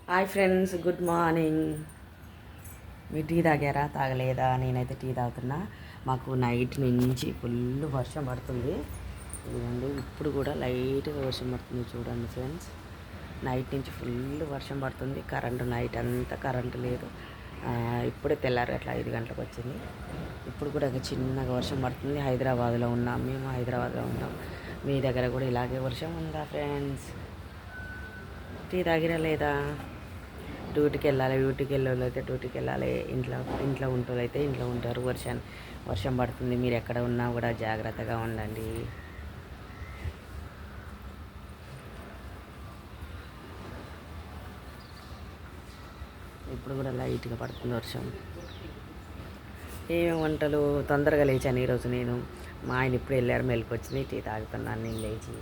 Hi friends, good morning. మీరు tea తాగారా? తాగలేదా? నేనైతే టీ తాగుతున్నా. మాకు నైట్ నుంచి ఫుల్ వర్షం పడుతుంది. ఇదండి, ఇప్పుడు కూడా లైట్గా వర్షం పడుతుంది. చూడండి ఫ్రెండ్స్, నైట్ నుంచి ఫుల్ వర్షం పడుతుంది. కరెంటు నైట్ అంతా కరెంటు లేదు. ఇప్పుడే తెల్లారు అట్లా 5 గంటలకు వచ్చింది. ఇప్పుడు కూడా చిన్నగా వర్షం పడుతుంది. హైదరాబాద్లో ఉన్నాం, మేము హైదరాబాద్లో ఉన్నాం. మీ దగ్గర కూడా ఇలాగే వర్షం ఉందా ఫ్రెండ్స్? టీ తాగిరా లేదా? డ్యూటీకి వెళ్ళాలి. డ్యూటీకి వెళ్ళేవాళ్ళు అయితే డ్యూటీకి వెళ్ళాలి. ఇంట్లో ఉంటోళ్ళు అయితే ఇంట్లో ఉంటారు. వర్షం పడుతుంది. మీరు ఎక్కడ ఉన్నా కూడా జాగ్రత్తగా ఉండండి. ఇప్పుడు కూడా లైట్గా పడుతుంది వర్షం. ఏమేమి వంటలు? తొందరగా లేచాను ఈరోజు నేను. మా ఆయన ఇప్పుడు వెళ్ళారు, మెలకు వచ్చింది. టీ తాగుతున్నాను నేను లేచి.